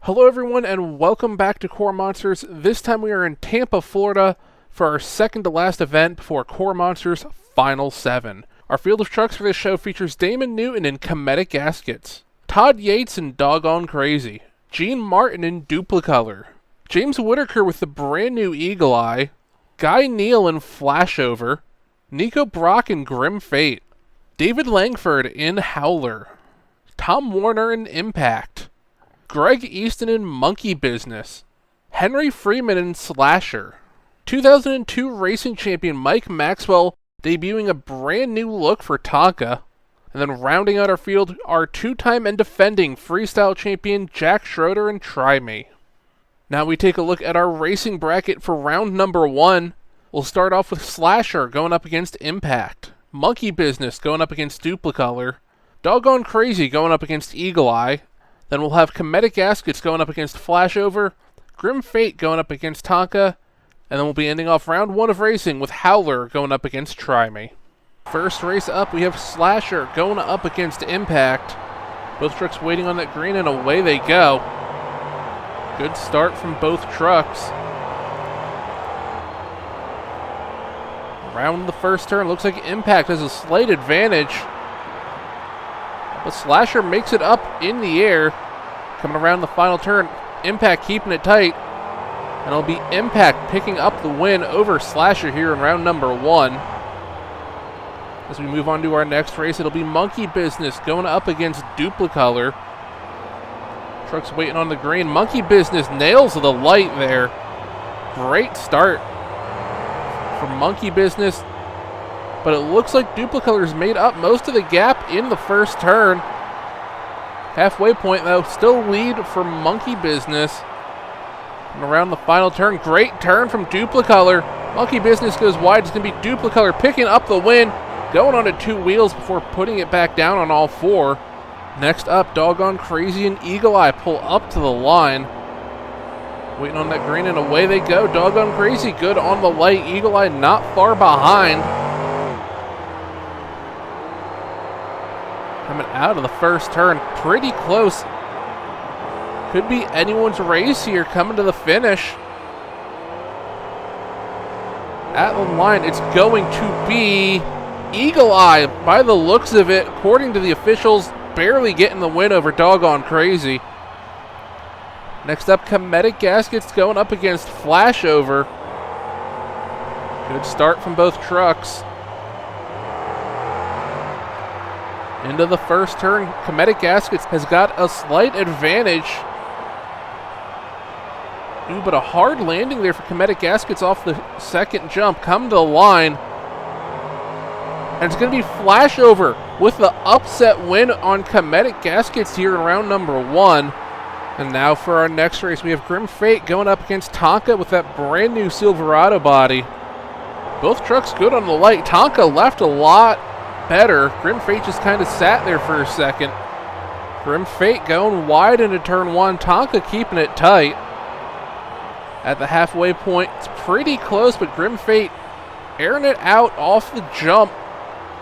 Hello everyone and welcome back to KORR Monsters. This time we are in Tampa, Florida for our second to last event before KORR Monsters Final 7. Our field of trucks for this show features Damon Newton in Comedic Gaskets, Todd Yates in Doggone Crazy, Gene Martin in Duplicolor, James Whitaker with the brand new Eagle Eye, Guy Neal in Flashover, Nico Brock in Grim Fate, David Langford in Howler, Tom Warner in Impact, Greg Easton in Monkey Business, Henry Freeman in Slasher, 2002 racing champion Mike Maxwell debuting a brand new look for Tonka, and then rounding out our field are two-time and defending freestyle champion Jack Schroeder and Try Me. Now we take a look at our racing bracket for round number 1. We'll start off with Slasher going up against Impact, Monkey Business going up against Duplicolor, Doggone Crazy going up against Eagle Eye. Then we'll have Comedic Gaskets going up against Flashover, Grim Fate going up against Tonka, and then we'll be ending off round 1 of racing with Howler going up against Try Me. First race up, we have Slasher going up against Impact. Both trucks waiting on that green, and away they go. Good start from both trucks. Around the first turn, looks like Impact has a slight advantage. But Slasher makes it up in the air. Coming around the final turn, Impact keeping it tight. And it'll be Impact picking up the win over Slasher here in round number 1. As we move on to our next race, it'll be Monkey Business going up against Duplicolor. Trucks waiting on the green. Monkey Business nails the light there. Great start for Monkey Business. But it looks like Duplicolor's made up most of the gap in the first turn. Halfway point, though, still lead for Monkey Business. And around the final turn, great turn from Duplicolor. Monkey Business goes wide. It's going to be Duplicolor picking up the win, going onto 2 wheels before putting it back down on all 4. Next up, Doggone Crazy and Eagle Eye pull up to the line. Waiting on that green, and away they go. Doggone Crazy good on the light. Eagle Eye not far behind. Coming out of the first turn, pretty close. Could be anyone's race here coming to the finish. At the line, it's going to be Eagle Eye by the looks of it. According to the officials, barely getting the win over Doggone Crazy. Next up, Comedic Gaskets going up against Flashover. Good start from both trucks. Into the first turn, Comedic Gaskets has got a slight advantage. Ooh, but a hard landing there for Comedic Gaskets off the second jump. Come to the line. And it's going to be Flashover with the upset win on Comedic Gaskets here in round number 1. And now for our next race, we have Grim Fate going up against Tonka with that brand new Silverado body. Both trucks good on the light. Tonka left a lot better. Grim Fate just kind of sat there for a second. Grim Fate going wide into turn 1. Tonka keeping it tight. At the halfway point, it's pretty close, but Grim Fate airing it out off the jump.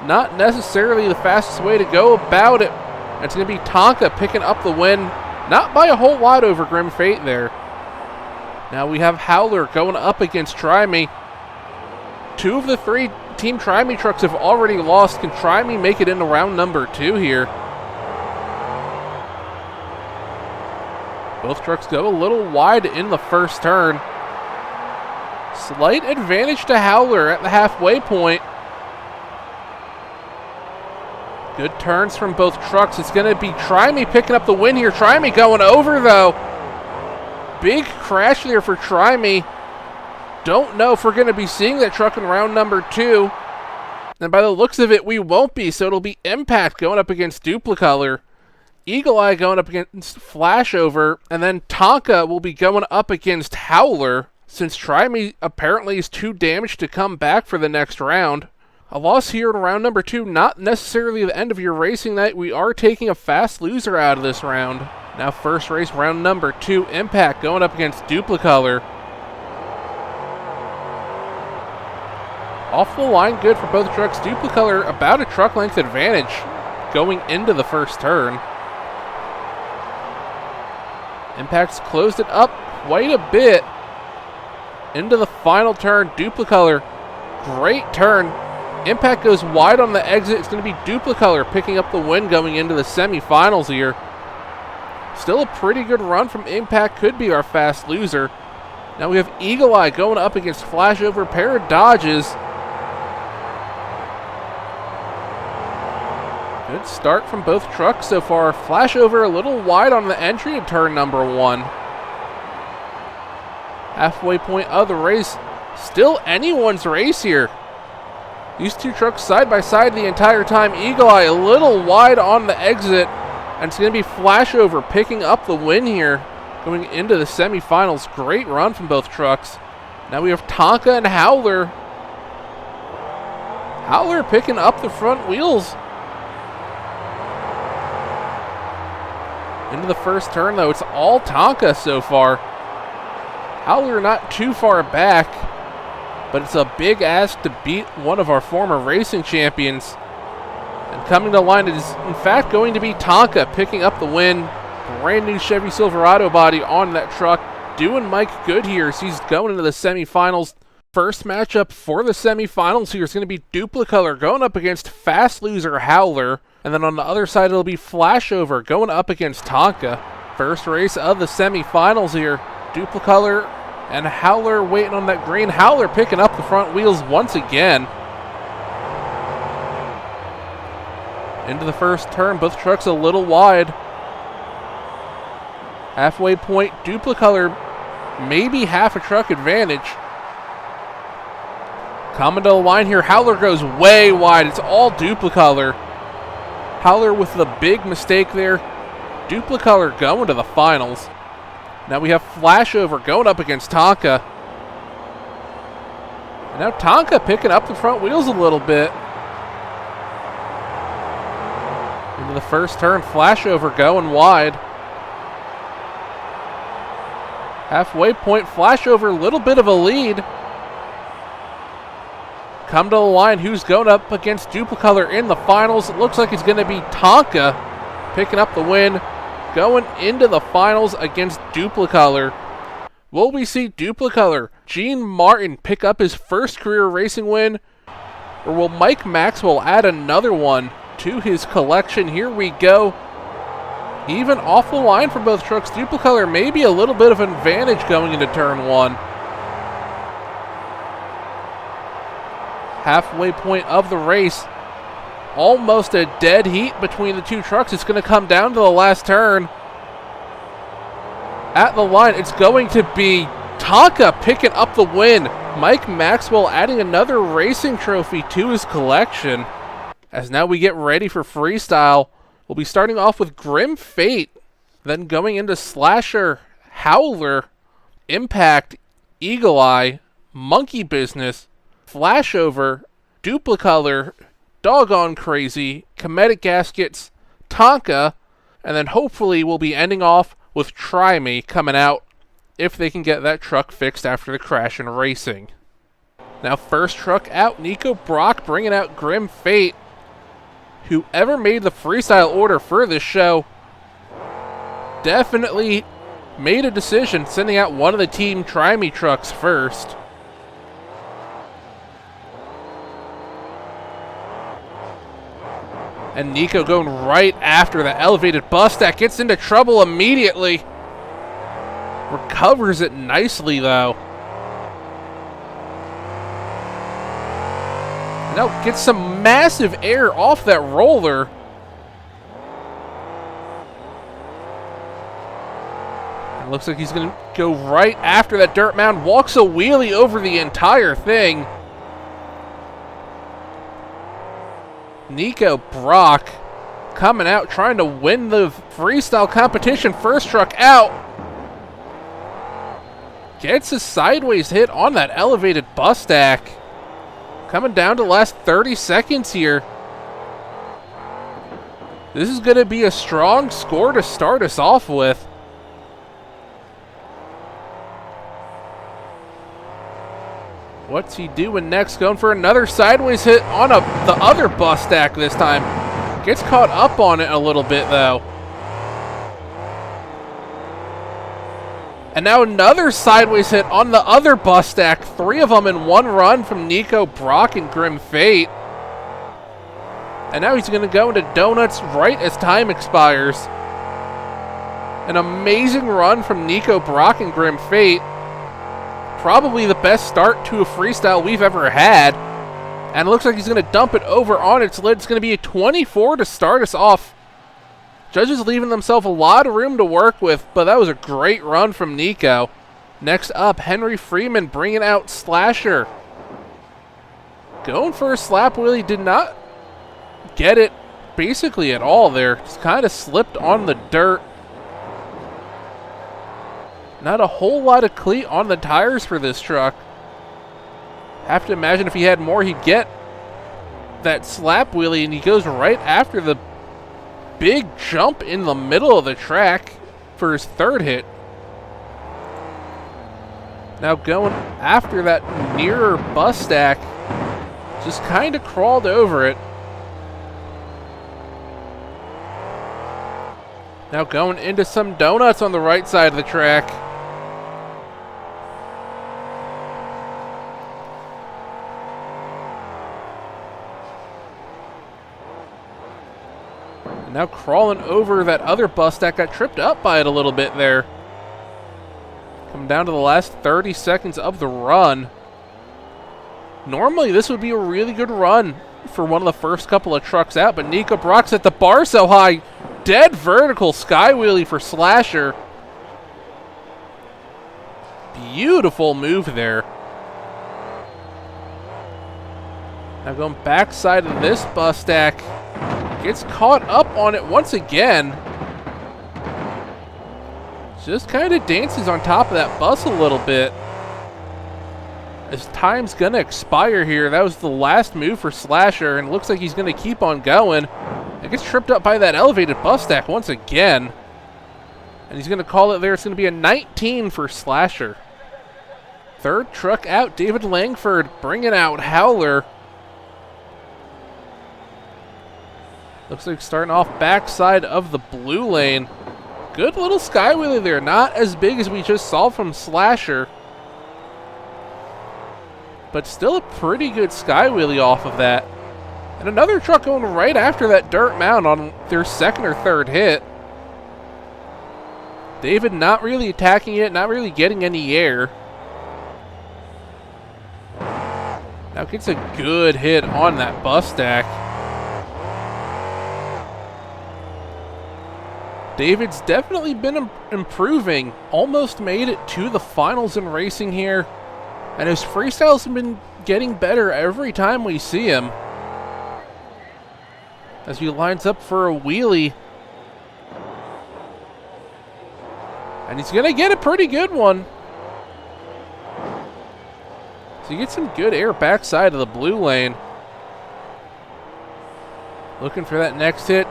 Not necessarily the fastest way to go about it. And it's going to be Tonka picking up the win. Not by a whole lot over Grim Fate there. Now we have Howler going up against Try Me. 2 of the 3 Team Try Me trucks have already lost. Can Try Me make it into round number 2 here? Both trucks go a little wide in the first turn. Slight advantage to Howler at the halfway point. Good turns from both trucks. It's going to be Try Me picking up the win here. Try Me going over, though. Big crash there for Try Me. Don't know if we're going to be seeing that truck in round number 2. And by the looks of it, we won't be. So it'll be Impact going up against Duplicolor. Eagle Eye going up against Flashover. And then Tonka will be going up against Howler, since Try Me apparently is too damaged to come back for the next round. A loss here in round number 2, not necessarily the end of your racing night. We are taking a fast loser out of this round. Now first race, round number 2, Impact going up against Duplicolor. Off the line, good for both trucks. Duplicolor about a truck length advantage going into the first turn. Impact's closed it up quite a bit. Into the final turn, Duplicolor. Great turn. Impact goes wide on the exit. It's going to be Duplicolor picking up the win going into the semifinals here. Still a pretty good run from Impact. Could be our fast loser. Now we have Eagle Eye going up against Flashover. Pair of dodges. Good start from both trucks so far. Flashover a little wide on the entry to turn number 1. Halfway point of the race. Still anyone's race here. These two trucks side by side the entire time. Eagle Eye a little wide on the exit. And it's going to be Flashover picking up the win here going into the semifinals. Great run from both trucks. Now we have Tonka and Howler. Howler picking up the front wheels. Into the first turn though, it's all Tonka so far. Howler not too far back, but it's a big ask to beat one of our former racing champions. And coming to the line is in fact going to be Tonka picking up the win. Brand new Chevy Silverado body on that truck. Doing Mike good here as he's going into the semifinals. First matchup for the semifinals here is going to be Duplicolor going up against fast loser Howler. And then on the other side it'll be Flashover going up against Tonka. First race of the semifinals here. Duplicolor and Howler waiting on that green. Howler picking up the front wheels once again. Into the first turn, both trucks a little wide. Halfway point, Duplicolor, maybe half a truck advantage. Coming to the line here, Howler goes way wide. It's all Duplicolor. Howler with the big mistake there. Duplicolor going to the finals. Now we have Flashover going up against Tonka. And now Tonka picking up the front wheels a little bit. Into the first turn, Flashover going wide. Halfway point, Flashover, a little bit of a lead. Come to the line, who's going up against Duplicolor in the finals? It looks like it's going to be Tonka picking up the win, going into the finals against Duplicolor. Will we see Duplicolor, Gene Martin, pick up his first career racing win? Or will Mike Maxwell add another one to his collection? Here we go. Even off the line for both trucks. Duplicolor maybe a little bit of an advantage going into turn 1. Halfway point of the race. Almost a dead heat between the two trucks. It's going to come down to the last turn. At the line, it's going to be Tonka picking up the win. Mike Maxwell adding another racing trophy to his collection. As now we get ready for freestyle. We'll be starting off with Grim Fate, then going into Slasher, Howler, Impact, Eagle Eye, Monkey Business, Flashover, Duplicolor, Doggone Crazy, Comedic Gaskets, Tonka, and then hopefully we'll be ending off with Try Me coming out if they can get that truck fixed after the crash in racing. Now first truck out, Nico Brock bringing out Grim Fate. Whoever made the freestyle order for this show definitely made a decision sending out one of the Team Try Me trucks first. And Nico going right after the elevated bus that gets into trouble immediately. Recovers it nicely though. Now gets some massive air off that roller. It looks like he's going to go right after that dirt mound. Walks a wheelie over the entire thing. Nico Brock coming out trying to win the freestyle competition. First truck out. Gets a sideways hit on that elevated bus stack. Coming down to the last 30 seconds here. This is going to be a strong score to start us off with. What's he doing next? Going for another sideways hit on the other bus stack this time. Gets caught up on it a little bit though. And now another sideways hit on the other bus stack. 3 of them in one run from Nico, Brock, and Grim Fate. And now he's going to go into donuts right as time expires. An amazing run from Nico, Brock, and Grim Fate. Probably the best start to a freestyle we've ever had. And it looks like he's going to dump it over on its lid. It's going to be a 24 to start us off. Judges leaving themselves a lot of room to work with, but that was a great run from Nico. Next up, Henry Freeman bringing out Slasher. Going for a slap wheelie, did not get it basically at all there. Just kind of slipped on the dirt. Not a whole lot of cleat on the tires for this truck. Have to imagine if he had more, he'd get that slap wheelie, and he goes right after the big jump in the middle of the track for his third hit. Now going after that nearer bus stack, just kind of crawled over it. Now going into some donuts on the right side of the track. Now crawling over that other bus that got tripped up by it a little bit there. Coming down to the last 30 seconds of the run. Normally this would be a really good run for one of the first couple of trucks out, but Nico Brock's at the bar so high. Dead vertical sky wheelie for Slasher. Beautiful move there. Now going backside of this bus stack. Gets caught up on it once again. Just kind of dances on top of that bus a little bit. As time's going to expire here. That was the last move for Slasher, and looks like he's going to keep on going. It gets tripped up by that elevated bus stack once again. And he's going to call it there. It's going to be a 19 for Slasher. Third truck out, David Langford bringing out Howler. Looks like starting off backside of the blue lane. Good little sky wheelie there. Not as big as we just saw from Slasher. But still a pretty good sky wheelie off of that. And another truck going right after that dirt mound on their second or third hit. David not really attacking it, not really getting any air. Now gets a good hit on that bus stack. David's definitely been improving. Almost made it to the finals in racing here. And his freestyles have been getting better every time we see him. As he lines up for a wheelie. And he's going to get a pretty good one. So he gets some good air backside of the blue lane. Looking for that next hit.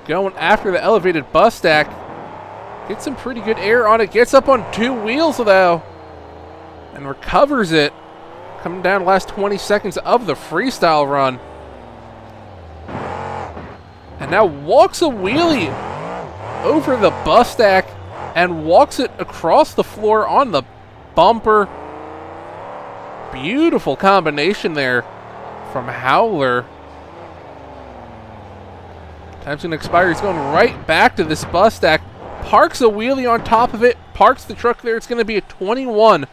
Going after the elevated bus stack. Gets some pretty good air on it. Gets up on 2 wheels though. And recovers it. Coming down the last 20 seconds of the freestyle run. And now walks a wheelie over the bus stack. And walks it across the floor on the bumper. Beautiful combination there from Howler. Time's going to expire. He's going right back to this bus stack. Parks a wheelie on top of it. Parks the truck there. It's going to be a 21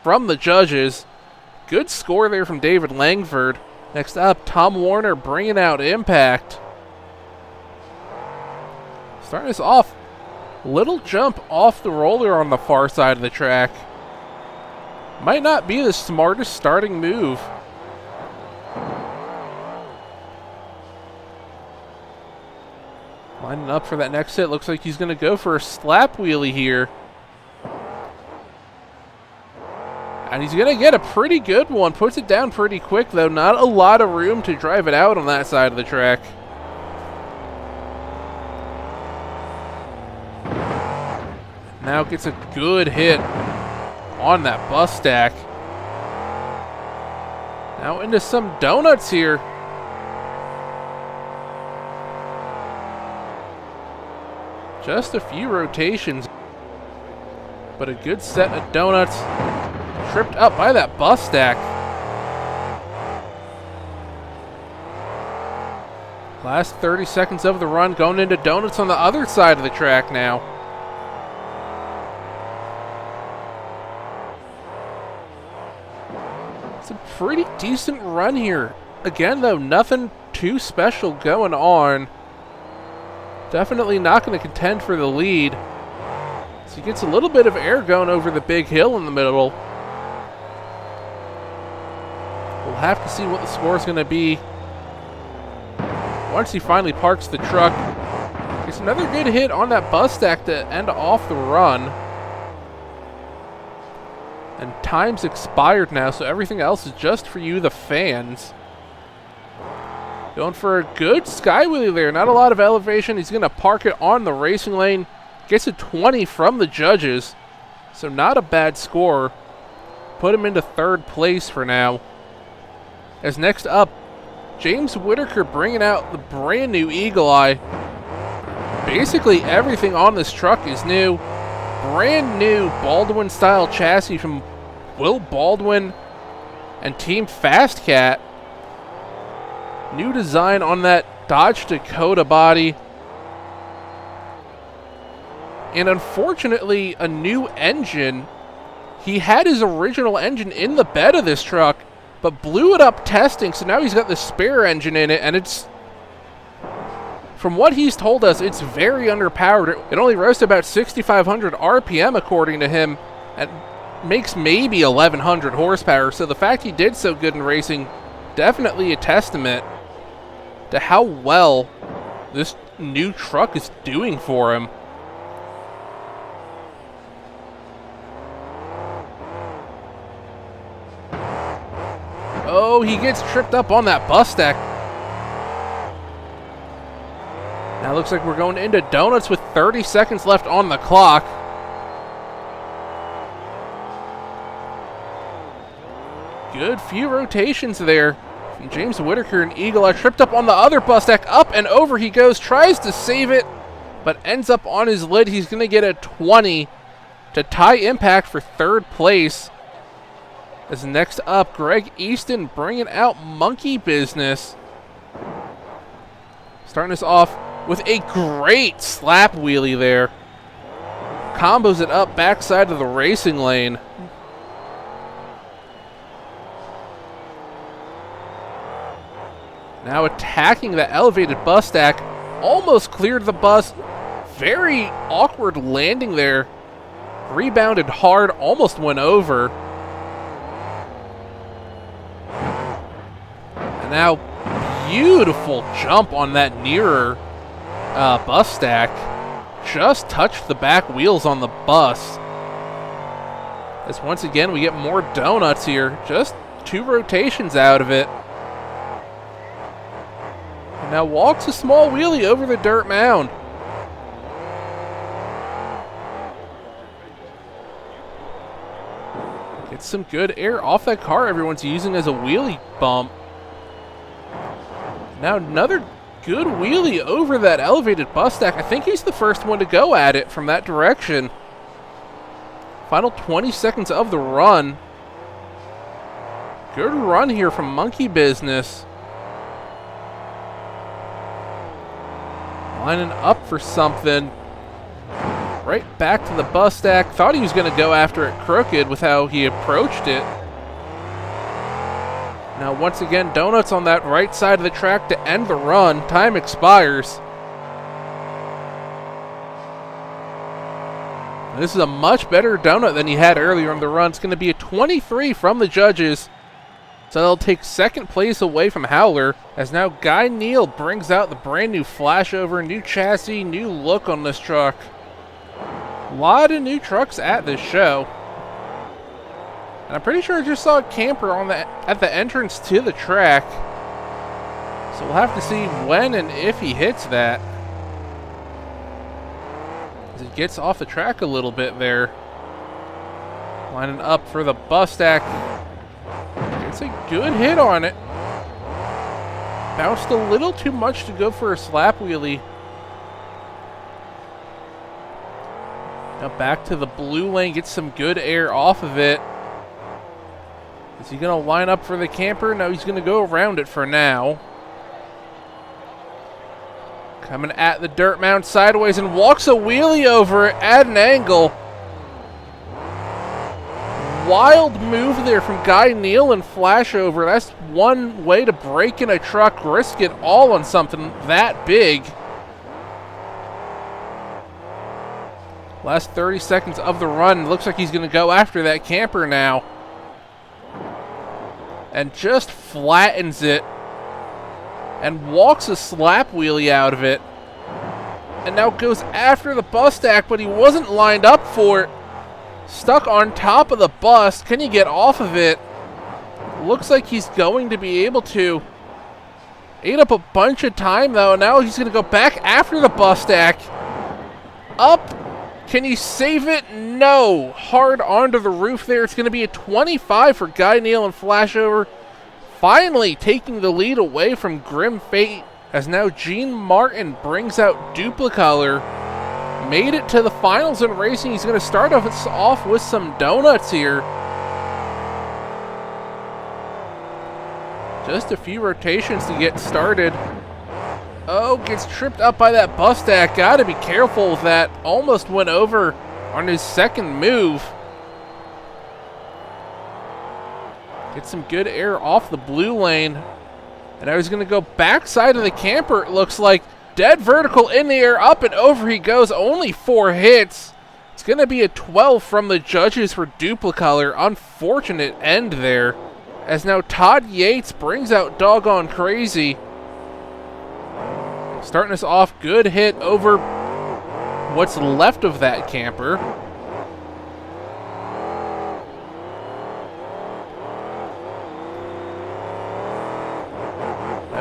from the judges. Good score there from David Langford. Next up, Tom Warner bringing out Impact. Starting us off. Little jump off the roller on the far side of the track. Might not be the smartest starting move. Lining up for that next hit. Looks like he's going to go for a slap wheelie here. And he's going to get a pretty good one. Puts it down pretty quick, though. Not a lot of room to drive it out on that side of the track. Now gets a good hit on that bus stack. Now into some donuts here. Just a few rotations. but a good set of donuts. Tripped up by that bus stack. Last 30 seconds of the run, going into donuts on the other side of the track now. It's a pretty decent run here. Again, though, nothing too special going on. Definitely not going to contend for the lead. So he gets a little bit of air going over the big hill in the middle. We'll have to see what the score is going to be once he finally parks the truck. Gets another good hit on that bus stack to end off the run. And time's expired now, so everything else is just for you, the fans. Going for a good sky wheelie there. Not a lot of elevation. He's going to park it on the racing lane. Gets a 20 from the judges. So not a bad score. Put him into third place for now. As next up, James Whitaker bringing out the brand new Eagle Eye. Basically everything on this truck is new. Brand new Baldwin style chassis from Will Baldwin and Team Fast Cat. New design on that Dodge Dakota body. And unfortunately, a new engine. He had his original engine in the bed of this truck, but blew it up testing, so now he's got the spare engine in it, and it's, from what he's told us, it's very underpowered. It only rose to about 6,500 RPM according to him, and makes maybe 1,100 horsepower, so the fact he did so good in racing, definitely a testament to how well this new truck is doing for him. Oh, he gets tripped up on that bus stack. Now it looks like we're going into donuts with 30 seconds left on the clock. Good few rotations there from James Whitaker and Eagle Eye. Tripped up on the other bus stack. Up and over he goes. Tries to save it, but ends up on his lid. He's going to get a 20 to tie Impact for third place. As next up, Greg Easton bringing out Monkey Business. Starting us off with a great slap wheelie there. Combos it up backside of the racing lane. Now attacking the elevated bus stack. Almost cleared the bus. Very awkward landing there. Rebounded hard, almost went over. And now, beautiful jump on that nearer bus stack. Just touched the back wheels on the bus. As once again, we get more donuts here. Just 2 rotations out of it. And now walks a small wheelie over the dirt mound. Gets some good air off that car everyone's using as a wheelie bump. Now another good wheelie over that elevated bus stack. I think he's the first one to go at it from that direction. Final 20 seconds of the run. Good run here from Monkey Business. Lining up for something. Right back to the bus stack. Thought he was going to go after it crooked with how he approached it. Now, once again, donuts on that right side of the track to end the run. Time expires. And this is a much better donut than he had earlier in the run. It's going to be a 23 from the judges. So they'll take second place away from Howler. As now Guy Neal brings out the brand new flashover, new chassis, new look on this truck. A lot of new trucks at this show. And I'm pretty sure I just saw a camper on at the entrance to the track. So we'll have to see when and if he hits that. As he gets off the track a little bit there. Lining up for the bus stack. Gets a good hit on it. Bounced a little too much to go for a slap wheelie. Now back to the blue lane, gets some good air off of it. Is he going to line up for the camper? No, he's going to go around it for now. Coming at the dirt mound sideways and walks a wheelie over it at an angle. Wild move there from Guy Neal and flashover. That's one way to break in a truck, risk it all on something that big. Last 30 seconds of the run. Looks like he's going to go after that camper now. And just flattens it. And walks a slap wheelie out of it. And now goes after the bus stack, but he wasn't lined up for it. Stuck on top of the bus. Can he get off of it? Looks like he's going to be able to. Ate up a bunch of time, though. Now he's going to go back after the bus stack. Up. Can he save it? No. Hard onto the roof there. It's going to be a 25 for Guy Neal and flashover. Finally taking the lead away from Grim Fate, as now Gene Martin brings out Duplicolor. Made it to the finals in racing. He's going to start off with some donuts here. Just a few rotations to get started. Oh, gets tripped up by that bus stack. Got to be careful with that. Almost went over on his second move. Get some good air off the blue lane. And now he's going to go backside of the camper, it looks like. Dead vertical in the air, up and over he goes. Only 4 hits. It's going to be a 12 from the judges for Duplicolor. Unfortunate end there. As now Todd Yates brings out Doggone Crazy. Starting us off, good hit over what's left of that camper.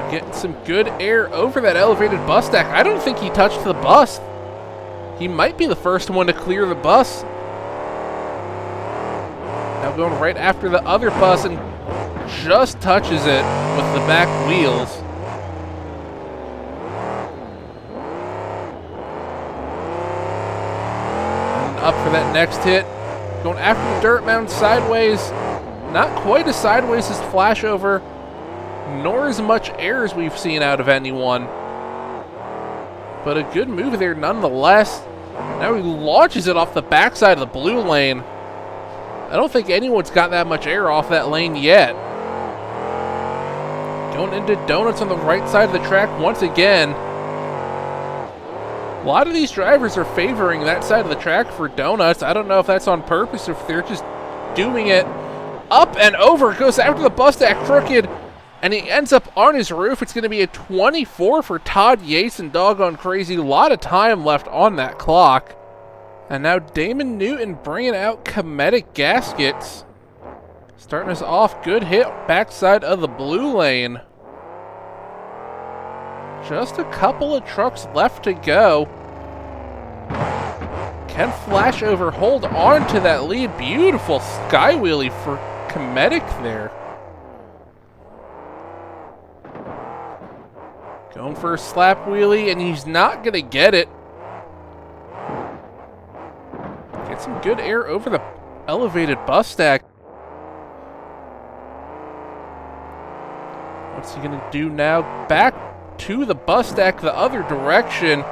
Getting some good air over that elevated bus stack. I don't think he touched the bus. He might be the first one to clear the bus. Now going right after the other bus and just touches it with the back wheels. And up for that next hit. Going after the dirt mound sideways. Not quite as sideways as flashover, nor as much air as we've seen out of anyone. But a good move there nonetheless. Now he launches it off the backside of the blue lane. I don't think anyone's got that much air off that lane yet. Going into donuts on the right side of the track once again. A lot of these drivers are favoring that side of the track for donuts. I don't know if that's on purpose or if they're just doing it. Up and over, goes after the bus stack crooked. And he ends up on his roof. It's going to be a 24 for Todd Yates and Doggone Crazy. A lot of time left on that clock. And now Damon Newton bringing out Cometic Gaskets. Starting us off, good hit backside of the blue lane. Just a couple of trucks left to go. Can flashover hold on to that lead? Beautiful sky wheelie for Cometic there. Going for a slap wheelie, and he's not going to get it. Get some good air over the elevated bus stack. What's he going to do now? Back to the bus stack the other direction.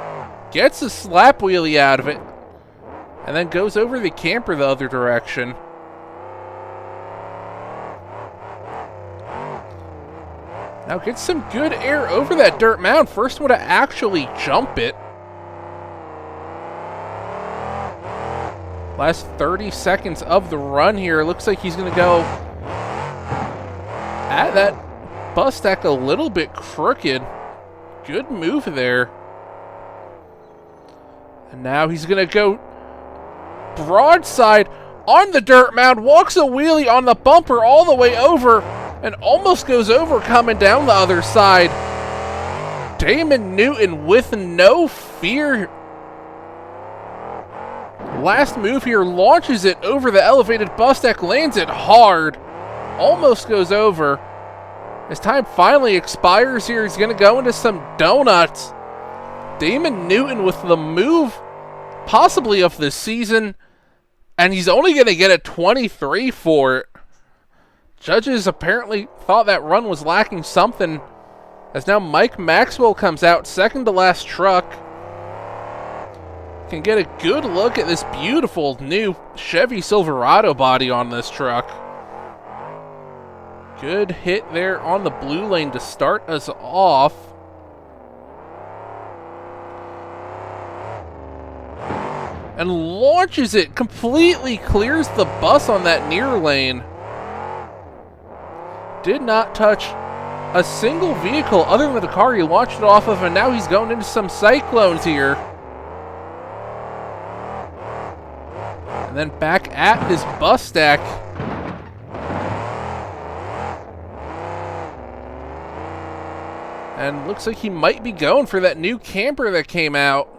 Gets a slap wheelie out of it. And then goes over the camper the other direction. Now gets some good air over that dirt mound. First one to actually jump it. Last 30 seconds of the run here. Looks like he's going to go at that bus stack a little bit crooked. Good move there. And now he's going to go broadside on the dirt mound. Walks a wheelie on the bumper all the way over. And almost goes over coming down the other side. Damon Newton with no fear. Last move here, launches it over the elevated bus deck, lands it hard. Almost goes over. As time finally expires here, he's going to go into some donuts. Damon Newton with the move possibly of the season, and he's only going to get a 23 for it. Judges apparently thought that run was lacking something, as now Mike Maxwell comes out, second to last truck. Can get a good look at this beautiful new Chevy Silverado body on this truck. Good hit there on the blue lane to start us off. And launches it, completely clears the bus on that near lane. Did not touch a single vehicle other than the car he launched it off of, and now he's going into some cyclones here. And then back at his bus stack. And looks like he might be going for that new camper that came out.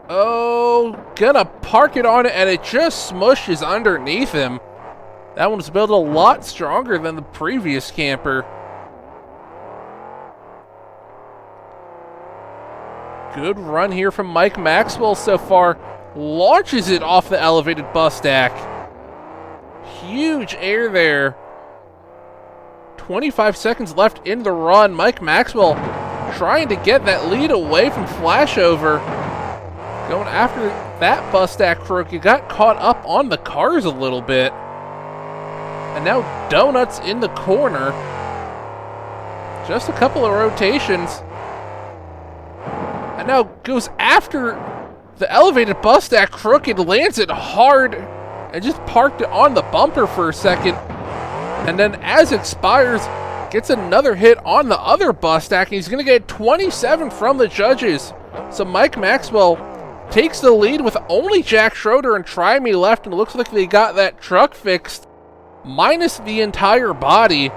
Oh, gonna park it on it, and it just smushes underneath him. That one's built a lot stronger than the previous camper. Good run here from Mike Maxwell so far. Launches it off the elevated bus stack. Huge air there. 25 seconds left in the run. Mike Maxwell trying to get that lead away from Flashover. Going after that bus stack crook. He got caught up on the cars a little bit. And now Donuts in the corner. Just a couple of rotations. And now goes after the elevated bus stack crooked, lands it hard, and just parked it on the bumper for a second. And then as expires, gets another hit on the other bus stack, and he's going to get 27 from the judges. So Mike Maxwell takes the lead with only Jack Schroeder and Try Me left, and it looks like they got that truck fixed, minus the entire body.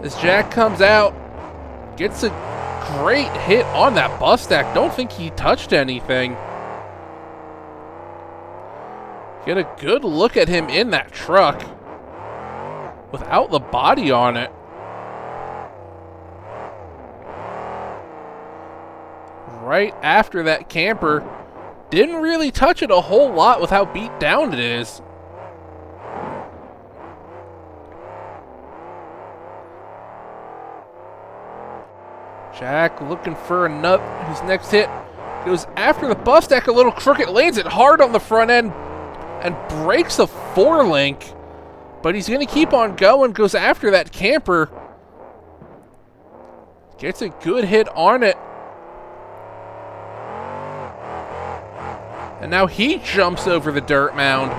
As Jack comes out, gets a great hit on that bus stack. Don't think he touched anything. Get a good look at him in that truck without the body on it. Right after that camper. Didn't really touch it a whole lot with how beat down it is. Jack looking for his next hit. Goes after the bus stack a little crooked, lands it hard on the front end, and breaks a 4-link. But he's going to keep on going, goes after that camper. Gets a good hit on it. And now he jumps over the dirt mound.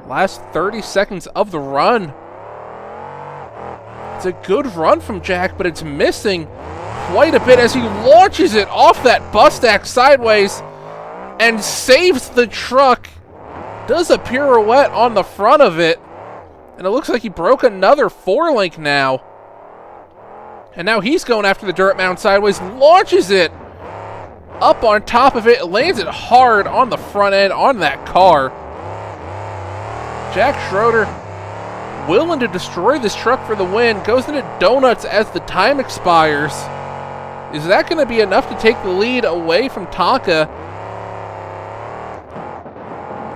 Last 30 seconds of the run. It's a good run from Jack, but it's missing quite a bit as he launches it off that bus stack sideways and saves the truck. Does a pirouette on the front of it, and it looks like he broke another 4-link now. And now he's going after the dirt mound sideways, launches it up on top of it, lands it hard on the front end on that car. Jack Schroeder willing to destroy this truck for the win, goes into donuts as the time expires. Is that going to be enough to take the lead away from Tonka?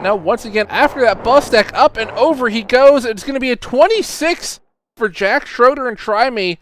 Now, once again, after that bus stack, up and over he goes. It's going to be a 26 for Jack Schroeder and Try Me,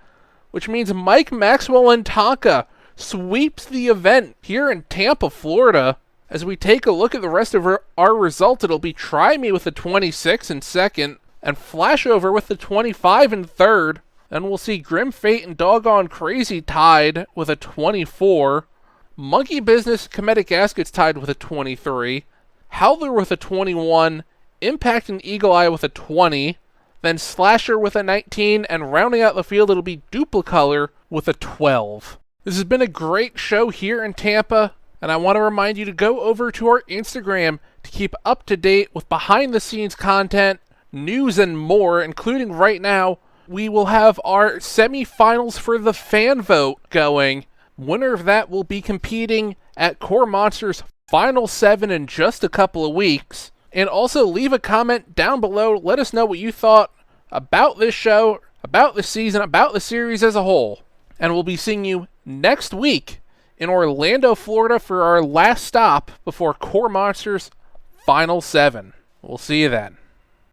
which means Mike Maxwell and Tonka sweeps the event here in Tampa, Florida. As we take a look at the rest of our results, it'll be Try Me with a 26 in second, and Flashover with the 25 in third. Then we'll see Grim Fate and Doggone Crazy tied with a 24. Monkey Business Comedic Gaskets tied with a 23. Howler with a 21. Impact and Eagle Eye with a 20. Then Slasher with a 19. And rounding out the field, it'll be Duplicolor with a 12. This has been a great show here in Tampa, and I want to remind you to go over to our Instagram to keep up to date with behind-the-scenes content, news, and more, including right now, we will have our semifinals for the fan vote going. Winner of that will be competing at KORR Monsters Final 7 in just a couple of weeks. And also leave a comment down below. Let us know what you thought about this show, about the season, about the series as a whole. And we'll be seeing you next week in Orlando, Florida for our last stop before KORR Monsters Final 7. We'll see you then.